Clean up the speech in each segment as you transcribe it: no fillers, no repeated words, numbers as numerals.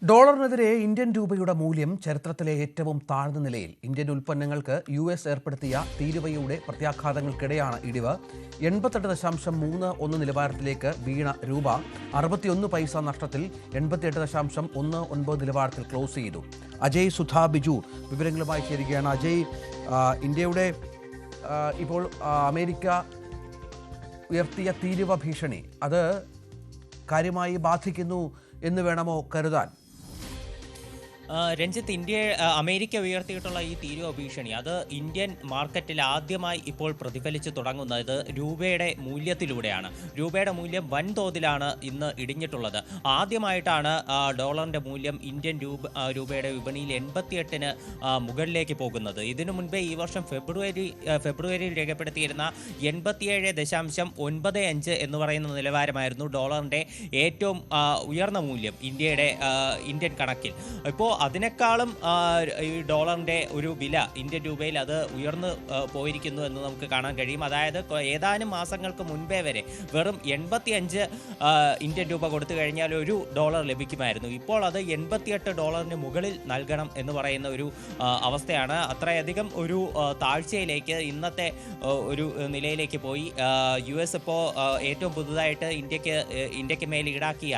ഡോളറിനെതിരെ Indian രൂപയുടെ മൂല്യം ചരിത്രത്തിലെ ഏറ്റവും താഴ്ന്ന നിലയിൽ. ഇന്ത്യൻ ഉൽപ്പന്നങ്ങൾക്ക് US ഏർപ്പെടുത്തിയ തീരുവയുടെ പ്രത്യാഘാതങ്ങൾക്കിടെയാണ് ഇടിവ്. 88.31 നിലവാരത്തിലേക്ക് വീണ രൂപ 61 പൈസ നഷ്ടത്തിൽ 88.19 നിലവാരത്തിൽ ക്ലോസ് ചെയ്തു. അജയ് സുധാ ബിജു വിവരങ്ങളുമായി ചേരുകയാണ്. അജയ്, ഇന്ത്യയുടെ ഇപ്പോൾ അമേരിക്ക ഉയർത്തിയ തീരുവ ഭീഷണി അത് കാര്യമായി ബാധിക്കുന്നു എന്ന് വേണമോ കരുതാൻ? രഞ്ജിത്ത്, അമേരിക്ക ഉയർത്തിയിട്ടുള്ള ഈ തീരുവ ഭീഷണി അത് ഇന്ത്യൻ മാർക്കറ്റിൽ ആദ്യമായി ഇപ്പോൾ പ്രതിഫലിച്ചു തുടങ്ങുന്നത് രൂപയുടെ മൂല്യത്തിലൂടെയാണ്. രൂപയുടെ മൂല്യം വൻതോതിലാണ് ഇന്ന് ഇടിഞ്ഞിട്ടുള്ളത്. ആദ്യമായിട്ടാണ് ഡോളറിന്റെ മൂല്യം ഇന്ത്യൻ രൂപയുടെ വിപണിയിൽ 88-ന് മുകളിലേക്ക് പോകുന്നത്. ഇതിനു മുൻപേ ഈ വർഷം ഫെബ്രുവരിയിൽ രേഖപ്പെടുത്തിയിരുന്ന 87.95 എന്ന് പറയുന്ന നിലവാരമായിരുന്നു ഡോളറിന്റെ ഏറ്റവും ഉയർന്ന മൂല്യം ഇന്ത്യൻ കണക്കിൽ. ഇപ്പോൾ അതിനേക്കാളും ഈ ഡോളറിൻ്റെ ഒരു വില ഇന്ത്യൻ രൂപയിൽ അത് ഉയർന്നു പോയിരിക്കുന്നു എന്ന് നമുക്ക് കാണാൻ കഴിയും. അതായത് ഏതാനും മാസങ്ങൾക്ക് മുൻപേ വരെ വെറും 85 ഇന്ത്യൻ രൂപ കൊടുത്തു കഴിഞ്ഞാൽ ഒരു ഡോളർ ലഭിക്കുമായിരുന്നു. ഇപ്പോൾ അത് 88 ഡോളറിന് മുകളിൽ നൽകണം എന്ന് പറയുന്ന ഒരു അവസ്ഥയാണ്. അത്രയധികം ഒരു താഴ്ചയിലേക്ക് ഇന്നത്തെ ഒരു നിലയിലേക്ക് പോയി. US ഇപ്പോൾ ഏറ്റവും പുതുതായിട്ട് ഇന്ത്യക്ക് മേൽ ഈടാക്കിയ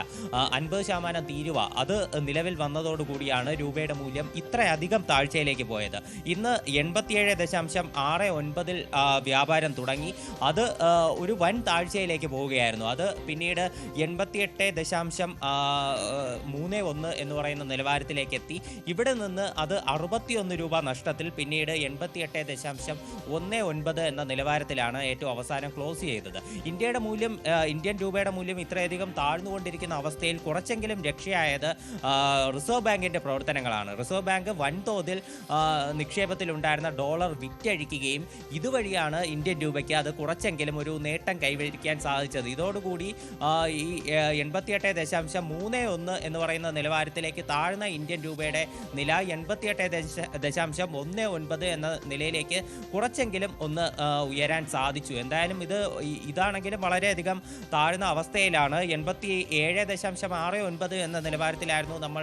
50% തീരുവ അത് നിലവിൽ വന്നതോടുകൂടിയാണ് രൂപയുടെ മൂല്യം ഇത്രയധികം താഴ്ചയിലേക്ക് പോയത്. ഇന്ന് 87.69 വ്യാപാരം തുടങ്ങി. അത് ഒരു വൻ താഴ്ചയിലേക്ക് പോവുകയായിരുന്നു. അത് പിന്നീട് 88.31 എന്ന് പറയുന്ന നിലവാരത്തിലേക്ക് എത്തി. ഇവിടെ നിന്ന് അത് 61 രൂപ നഷ്ടത്തിൽ പിന്നീട് 88.19 എന്ന നിലവാരത്തിലാണ് ഏറ്റവും അവസാനം ക്ലോസ് ചെയ്തത്. ഇന്ത്യൻ രൂപയുടെ മൂല്യം ഇത്രയധികം താഴ്ന്നുകൊണ്ടിരിക്കുന്ന അവസ്ഥയിൽ കുറച്ചെങ്കിലും രക്ഷയായത് റിസർവ് ബാങ്കിന്റെ പ്രവർത്തനങ്ങളാണ്. റിസർവ് ബാങ്ക് വൻതോതിൽ നിക്ഷേപത്തിലുണ്ടായിരുന്ന ഡോളർ വിറ്റഴിക്കുകയും ഇതുവഴിയാണ് ഇന്ത്യൻ രൂപയ്ക്ക് അത് കുറച്ചെങ്കിലും ഒരു നേട്ടം കൈവരിക്കാൻ സാധിച്ചത്. ഇതോടുകൂടി ഈ 88.31 എന്ന് പറയുന്ന നിലവാരത്തിലേക്ക് താഴ്ന്ന ഇന്ത്യൻ രൂപയുടെ നില 88.19 എന്ന നിലയിലേക്ക് കുറച്ചെങ്കിലും ഒന്ന് ഉയരാൻ സാധിച്ചു. എന്തായാലും ഇതാണെങ്കിലും വളരെയധികം താഴ്ന്ന അവസ്ഥയിലാണ്. 87.69 എന്ന നിലവാരത്തിലായിരുന്നു നമ്മൾ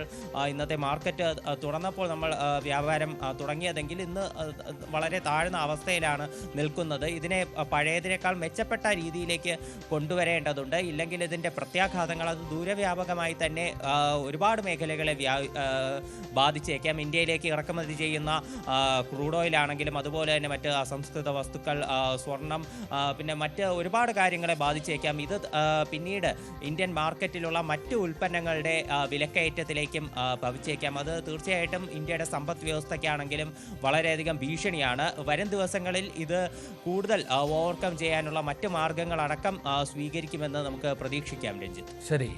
ഇന്നത്തെ മാർക്കറ്റ് തുറന്നപ്പോൾ നമ്മൾ വ്യാപാരം തുടങ്ങിയതെങ്കിൽ ഇന്ന് വളരെ താഴ്ന്ന അവസ്ഥയിലാണ് നിൽക്കുന്നത്. ഇതിനെ പഴയതിനേക്കാൾ മെച്ചപ്പെട്ട രീതിയിലേക്ക് കൊണ്ടുവരേണ്ടതുണ്ട്. ഇല്ലെങ്കിൽ ഇതിൻ്റെ പ്രത്യാഘാതങ്ങൾ അത് ദൂരവ്യാപകമായി തന്നെ ഒരുപാട് മേഖലകളെ ബാധിച്ചേക്കാം. ഇന്ത്യയിലേക്ക് ഇറക്കുമതി ചെയ്യുന്ന ക്രൂഡ് ഓയിൽ ആണെങ്കിലും അതുപോലെ തന്നെ മറ്റ് അസംസ്കൃത വസ്തുക്കൾ, സ്വർണം, പിന്നെ മറ്റ് ഒരുപാട് കാര്യങ്ങളെ ബാധിച്ചേക്കാം. ഇത് പിന്നീട് ഇന്ത്യൻ മാർക്കറ്റിലുള്ള മറ്റ് ഉൽപ്പന്നങ്ങളുടെ വിലക്കയറ്റത്തിലേക്കും ഭവിച്ചേക്കാം. അത് തീർച്ചയായിട്ടും ഇന്ത്യയുടെ സമ്പദ് വ്യവസ്ഥയ്ക്കാണെങ്കിലും വളരെയധികം ഭീഷണിയാണ്. വരും ദിവസങ്ങളിൽ ഇത് കൂടുതൽ ഓവർകം ചെയ്യാനുള്ള മറ്റ് മാർഗങ്ങളടക്കം സ്വീകരിക്കുമെന്ന് നമുക്ക് പ്രതീക്ഷിക്കാം. രഞ്ജിത്ത്, ശരി.